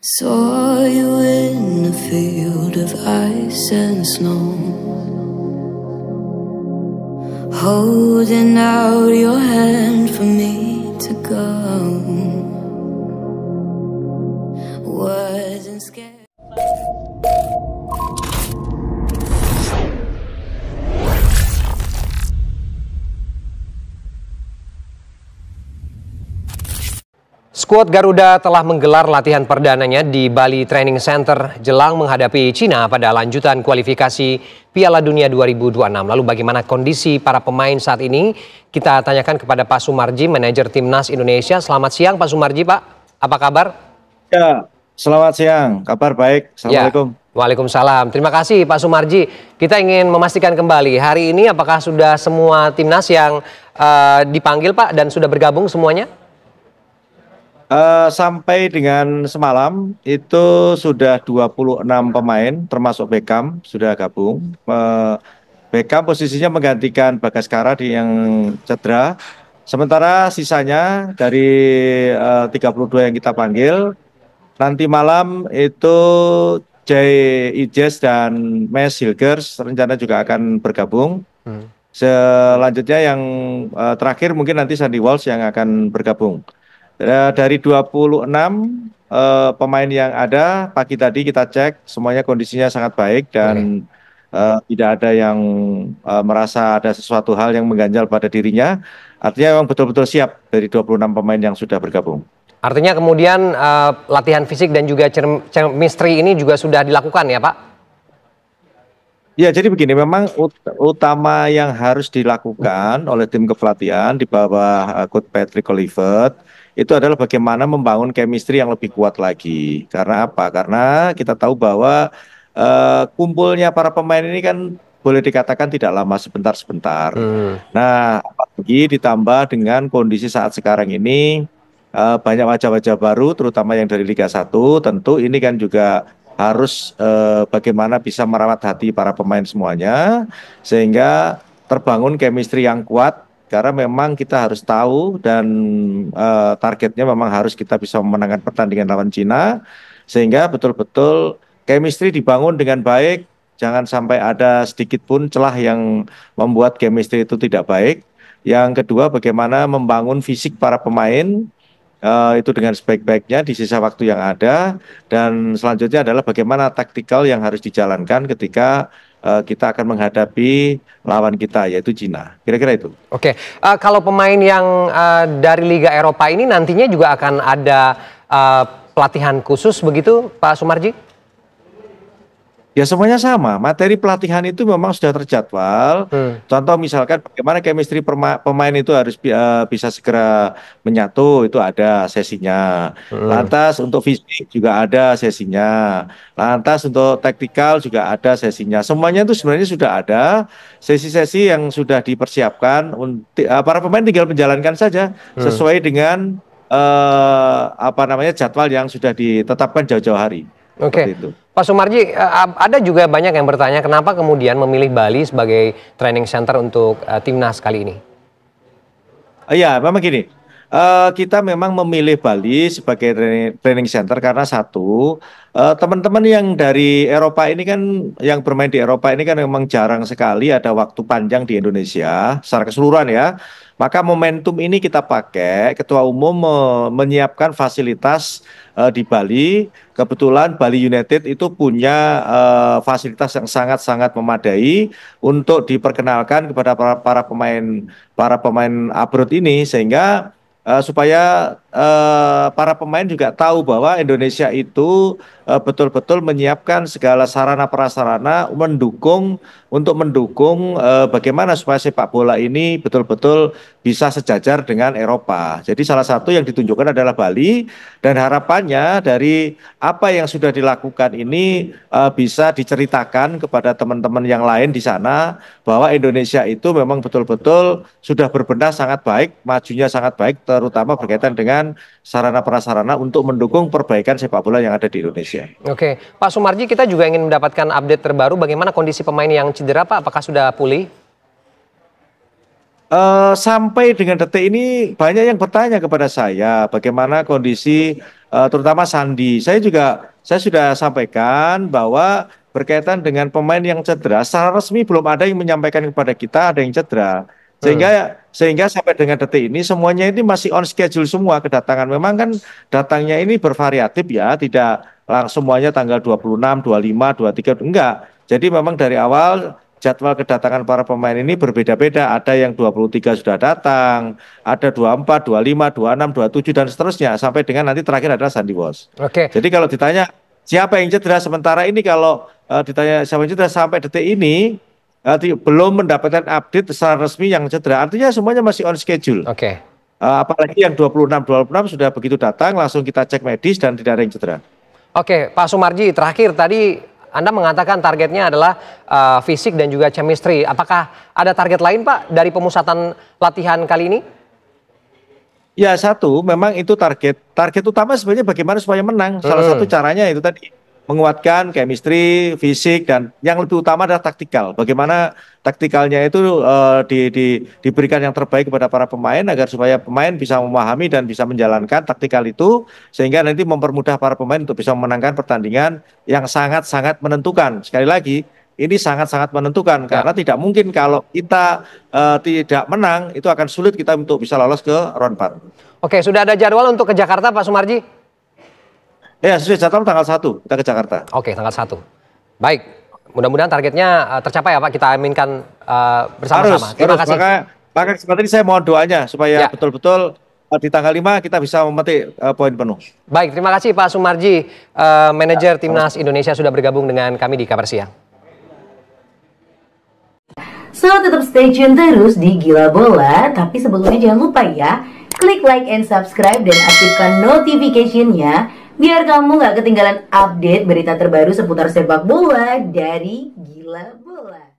Saw you in a field of ice and snow, holding out your hand for me to go. Wasn't scared. Skuad Garuda telah menggelar latihan perdananya di Bali Training Center jelang menghadapi Cina pada lanjutan kualifikasi Piala Dunia 2026. Lalu bagaimana kondisi para pemain saat ini? Kita tanyakan kepada Pak Sumarji, manajer Timnas Indonesia. Selamat siang Pak Sumarji, Pak. Apa kabar? Ya, selamat siang. Kabar baik. Assalamualaikum. Ya, waalaikumsalam. Terima kasih Pak Sumarji. Kita ingin memastikan kembali hari ini apakah sudah semua Timnas yang dipanggil Pak dan sudah bergabung semuanya? Sampai dengan semalam itu sudah 26 pemain termasuk Beckham sudah gabung. Beckham posisinya menggantikan Bagaskara yang cedera. Sementara sisanya dari 32 yang kita panggil nanti malam itu Jay Ijes dan Mes Hilgers rencana juga akan bergabung. Selanjutnya yang terakhir mungkin nanti Sandy Walsh yang akan bergabung. Dari 26 pemain yang ada pagi tadi kita cek semuanya kondisinya sangat baik dan tidak ada yang merasa ada sesuatu hal yang mengganjal pada dirinya. Artinya memang betul-betul siap dari 26 pemain yang sudah bergabung. Artinya kemudian latihan fisik dan juga chemistry ini juga sudah dilakukan ya Pak? Ya, jadi begini, memang utama yang harus dilakukan oleh tim kepelatihan di bawah Coach Patrick Kluivert itu adalah bagaimana membangun chemistry yang lebih kuat lagi. Karena apa? Karena kita tahu bahwa kumpulnya para pemain ini kan boleh dikatakan tidak lama, sebentar-sebentar. Nah, apalagi ditambah dengan kondisi saat sekarang ini banyak wajah-wajah baru, terutama yang dari Liga 1, tentu ini kan juga harus bagaimana bisa merawat hati para pemain semuanya sehingga terbangun chemistry yang kuat karena memang kita harus tahu dan targetnya memang harus kita bisa memenangkan pertandingan lawan Cina sehingga betul-betul chemistry dibangun dengan baik, jangan sampai ada sedikit pun celah yang membuat chemistry itu tidak baik. Yang kedua, bagaimana membangun fisik para pemain itu dengan sebaik-baiknya di sisa waktu yang ada, dan selanjutnya adalah bagaimana taktikal yang harus dijalankan ketika kita akan menghadapi lawan kita yaitu Cina. Kira-kira itu. Oke, kalau pemain yang dari Liga Eropa ini nantinya juga akan ada pelatihan khusus begitu Pak Sumarji? Ya semuanya sama, materi pelatihan itu memang sudah terjadwal. Contoh misalkan bagaimana chemistry pemain itu harus bisa segera menyatu, itu ada sesinya. Lantas untuk fisik juga ada sesinya. Lantas untuk taktikal juga ada sesinya. Semuanya itu sebenarnya sudah ada sesi-sesi yang sudah dipersiapkan. Para pemain tinggal menjalankan saja sesuai dengan jadwal yang sudah ditetapkan jauh-jauh hari. Oke, Pak Sumarji, ada juga banyak yang bertanya kenapa kemudian memilih Bali sebagai training center untuk Timnas kali ini? Iya, memang gini, kita memang memilih Bali sebagai training center karena satu, teman-teman yang dari Eropa ini kan, yang bermain di Eropa ini kan memang jarang sekali ada waktu panjang di Indonesia secara keseluruhan ya. Maka momentum ini kita pakai, Ketua Umum menyiapkan fasilitas di Bali. Kebetulan Bali United itu punya fasilitas yang sangat-sangat memadai untuk diperkenalkan kepada para pemain abroad ini sehingga supaya para pemain juga tahu bahwa Indonesia itu betul-betul menyiapkan segala sarana prasarana untuk mendukung bagaimana supaya sepak bola ini betul-betul bisa sejajar dengan Eropa. Jadi salah satu yang ditunjukkan adalah Bali dan harapannya dari apa yang sudah dilakukan ini bisa diceritakan kepada teman-teman yang lain di sana bahwa Indonesia itu memang betul-betul sudah berbenah sangat baik, majunya sangat baik, terutama berkaitan dengan sarana prasarana untuk mendukung perbaikan sepak bola yang ada di Indonesia. Oke, Pak Sumarji, kita juga ingin mendapatkan update terbaru bagaimana kondisi pemain yang cedera, Pak, apakah sudah pulih? Sampai dengan detik ini banyak yang bertanya kepada saya bagaimana kondisi terutama Sandi. Saya sudah sampaikan bahwa berkaitan dengan pemain yang cedera secara resmi belum ada yang menyampaikan kepada kita ada yang cedera. Hmm. Sehingga sampai dengan detik ini semuanya ini masih on schedule semua kedatangan. Memang kan datangnya ini bervariatif ya, tidak langsung semuanya tanggal 26, 25, 23 enggak. Jadi memang dari awal jadwal kedatangan para pemain ini berbeda-beda. Ada yang 23 sudah datang, ada 24, 25, 26, 27 dan seterusnya sampai dengan nanti terakhir adalah Sandi Wos. Oke. Jadi kalau ditanya siapa yang cedera sementara ini kalau ditanya siapa yang cedera sampai detik ini belum mendapatkan update secara resmi yang cedera. Artinya semuanya masih on schedule. Oke. Apalagi yang 26 sudah begitu datang langsung kita cek medis dan tidak ada yang cedera. Oke, Pak Sumarji, terakhir tadi Anda mengatakan targetnya adalah fisik dan juga chemistry. Apakah ada target lain, Pak, dari pemusatan latihan kali ini? Ya satu, memang itu target utama sebenarnya bagaimana supaya menang. Salah satu caranya itu tadi menguatkan chemistry, fisik dan yang lebih utama adalah taktikal. Bagaimana taktikalnya itu diberikan yang terbaik kepada para pemain agar supaya pemain bisa memahami dan bisa menjalankan taktikal itu sehingga nanti mempermudah para pemain untuk bisa memenangkan pertandingan yang sangat-sangat menentukan. Sekali lagi ini sangat-sangat menentukan karena tidak mungkin kalau kita tidak menang itu akan sulit kita untuk bisa lolos ke round 4. Oke, sudah ada jadwal untuk ke Jakarta, Pak Sumarji? Ya, sesuai jadwal tanggal 1 kita ke Jakarta. Oke, tanggal 1. Baik, mudah-mudahan targetnya tercapai ya Pak, kita aminkan bersama-sama. Terima kasih. Maka kesempatan ini saya mohon doanya supaya betul-betul di tanggal 5 kita bisa memetik poin penuh. Baik, terima kasih Pak Sumarji, manajer Timnas Indonesia sudah bergabung dengan kami di Kabar Siang. So, tetap stay tune terus di Gila Bola. Tapi sebelumnya jangan lupa ya, klik like and subscribe dan aktifkan notification-nya biar kamu gak ketinggalan update berita terbaru seputar sepak bola dari Gila Bola.